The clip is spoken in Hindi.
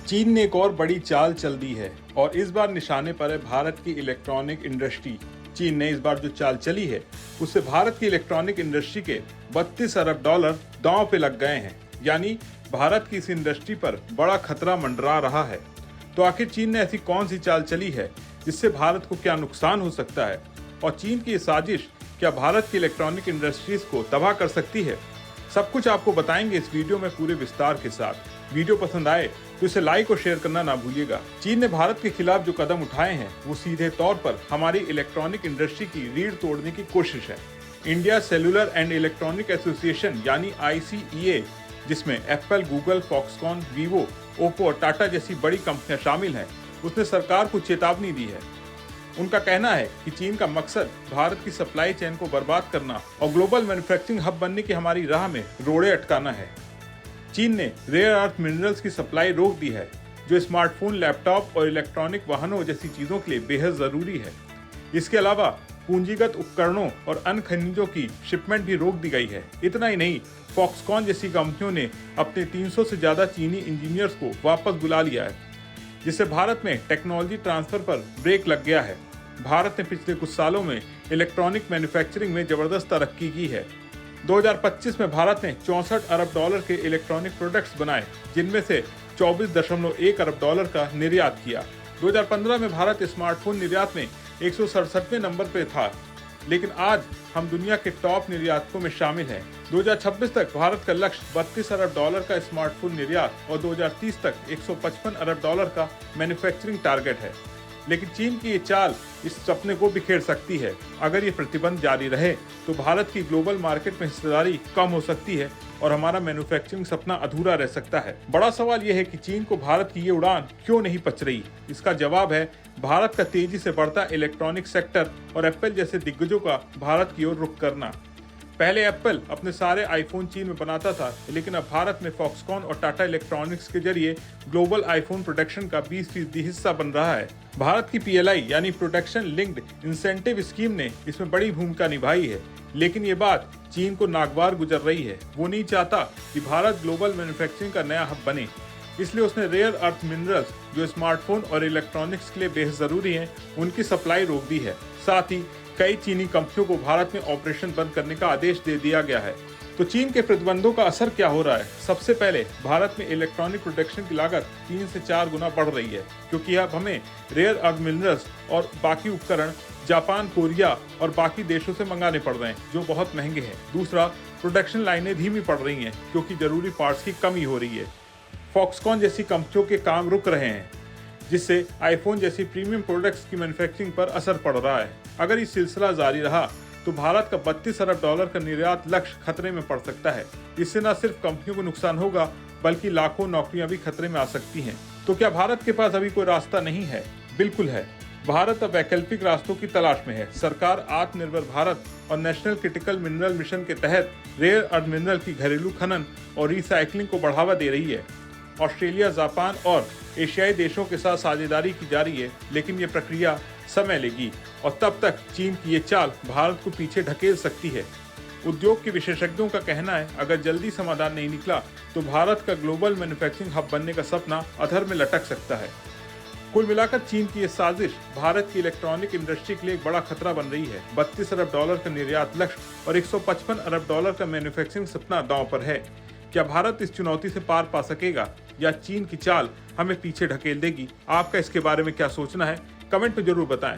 चीन ने एक और बड़ी चाल चल दी है और इस बार निशाने पर है भारत की इलेक्ट्रॉनिक इंडस्ट्री। चीन ने इस बार जो चाल चली है उससे भारत की इलेक्ट्रॉनिक इंडस्ट्री के 32 अरब डॉलर दांव पे लग गए हैं। यानी भारत की इस इंडस्ट्री पर बड़ा खतरा मंडरा रहा है। तो आखिर चीन ने ऐसी कौन सी चाल चली है जिससे भारत को क्या नुकसान हो सकता है और चीन की ये साजिश क्या भारत की इलेक्ट्रॉनिक इंडस्ट्रीज को तबाह कर सकती है? सब कुछ आपको बताएंगे इस वीडियो में पूरे विस्तार के साथ। वीडियो पसंद आए तो इसे लाइक और शेयर करना ना भूलिएगा। चीन ने भारत के खिलाफ जो कदम उठाए हैं वो सीधे तौर पर हमारी इलेक्ट्रॉनिक इंडस्ट्री की रीढ़ तोड़ने की कोशिश है। India cellular and electronic association यानी ICEA, जिसमें Apple, Google, Foxconn, Vivo, Oppo और टाटा जैसी बड़ी कंपनियां शामिल हैं, उसने सरकार को चेतावनी दी है। उनका कहना है कि चीन का मकसद भारत की सप्लाई चेन को बर्बाद करना और ग्लोबल मैन्युफैक्चरिंग हब बनने की हमारी राह में रोड़े अटकाना है। चीन ने रेयर अर्थ मिनरल्स की सप्लाई रोक दी है, जो स्मार्टफोन, लैपटॉप और इलेक्ट्रॉनिक वाहनों जैसी चीजों के लिए बेहद जरूरी है। इसके अलावा पूंजीगत उपकरणों और अन्य खनिजों की शिपमेंट भी रोक दी गई है। इतना ही नहीं, फॉक्सकॉन जैसी कंपनियों ने अपने 300 से ज्यादा चीनी इंजीनियर्स को वापस बुला लिया है, जिससे भारत में टेक्नोलॉजी ट्रांसफर पर ब्रेक लग गया है। भारत ने पिछले कुछ सालों में इलेक्ट्रॉनिक मैन्युफैक्चरिंग में जबरदस्त तरक्की की है। 2025 में भारत ने 64 अरब डॉलर के इलेक्ट्रॉनिक प्रोडक्ट्स बनाए, जिनमें से 24.1 अरब डॉलर का निर्यात किया। 2015 में भारत स्मार्टफोन निर्यात में 167वें नंबर पर था, लेकिन आज हम दुनिया के टॉप निर्यातकों में शामिल हैं। 2026 तक भारत का लक्ष्य 32 अरब डॉलर का स्मार्टफोन निर्यात और 2030 तक 155 अरब डॉलर का मैन्युफैक्चरिंग टारगेट है। लेकिन चीन की ये चाल इस सपने को बिखेर सकती है। अगर ये प्रतिबंध जारी रहे तो भारत की ग्लोबल मार्केट में हिस्सेदारी कम हो सकती है और हमारा मैन्युफैक्चरिंग सपना अधूरा रह सकता है। बड़ा सवाल यह है कि चीन को भारत की ये उड़ान क्यों नहीं पच रही। इसका जवाब है भारत का तेजी से बढ़ता इलेक्ट्रॉनिक सेक्टर और एप्पल जैसे दिग्गजों का भारत की ओर रुख करना। पहले एप्पल अपने सारे आईफोन चीन में बनाता था, लेकिन अब भारत में फॉक्सकॉन और टाटा इलेक्ट्रॉनिक्स के जरिए ग्लोबल आईफोन प्रोडक्शन का 20% हिस्सा बन रहा है। भारत की PLI यानी प्रोडक्शन लिंक्ड इंसेंटिव स्कीम ने इसमें बड़ी भूमिका निभाई है, लेकिन ये बात चीन को नागवार गुजर रही है। वो नहीं चाहता कि भारत ग्लोबल मैन्युफैक्चरिंग का नया हब बने, इसलिए उसने रेयर अर्थ मिनरल्स जो स्मार्टफोन और इलेक्ट्रॉनिक्स के लिए बेहद जरूरी हैं, उनकी सप्लाई रोक दी है। साथ ही कई चीनी कंपनियों को भारत में ऑपरेशन बंद करने का आदेश दे दिया गया है। तो चीन के प्रतिबंधों का असर क्या हो रहा है? सबसे पहले भारत में इलेक्ट्रॉनिक प्रोडक्शन की लागत 3 से 4 गुना बढ़ रही है, क्योंकि अब हमें रेयर अर्थ मिनरल्स और बाकी उपकरण जापान, कोरिया और बाकी देशों से मंगाने पड़ रहे हैं, जो बहुत महंगे हैं। दूसरा, प्रोडक्शन लाइनें धीमी पड़ रही हैं, क्योंकि जरूरी पार्ट्स की कमी हो रही है। फॉक्सकॉन जैसी कंपनियों के काम रुक रहे हैं, जिससे आईफोन जैसी प्रीमियम प्रोडक्ट्स की मैन्युफैक्चरिंग पर असर पड़ रहा है। अगर ये सिलसिला जारी रहा तो भारत का 32 अरब डॉलर का निर्यात लक्ष्य खतरे में पड़ सकता है। इससे न सिर्फ कंपनियों को नुकसान होगा, बल्कि लाखों नौकरियां भी खतरे में आ सकती हैं। तो क्या भारत के पास अभी कोई रास्ता नहीं है? बिल्कुल है। भारत अब वैकल्पिक रास्तों की तलाश में है। सरकार आत्मनिर्भर भारत और नेशनल क्रिटिकल मिनरल मिशन के तहत रेयर अर्थ मिनरल की घरेलू खनन और रिसाइकलिंग को बढ़ावा दे रही है। ऑस्ट्रेलिया, जापान और एशियाई देशों के साथ साझेदारी की जा रही है, लेकिन ये प्रक्रिया समय लेगी और तब तक चीन की ये चाल भारत को पीछे ढकेल सकती है। उद्योग के विशेषज्ञों का कहना है, अगर जल्दी समाधान नहीं निकला तो भारत का ग्लोबल मैन्युफैक्चरिंग हब बनने का सपना अधर में लटक सकता है। कुल मिलाकर चीन की ये साजिश भारत की इलेक्ट्रॉनिक इंडस्ट्री के लिए एक बड़ा खतरा बन रही है। 32 अरब डॉलर का निर्यात लक्ष्य और 155 अरब डॉलर का मैन्युफैक्चरिंग सपना दांव पर है। क्या भारत इस चुनौती से पार पा सकेगा या चीन की चाल हमें पीछे ढकेल देगी? आपका इसके बारे में क्या सोचना है? कमेंट में जरूर बताएं।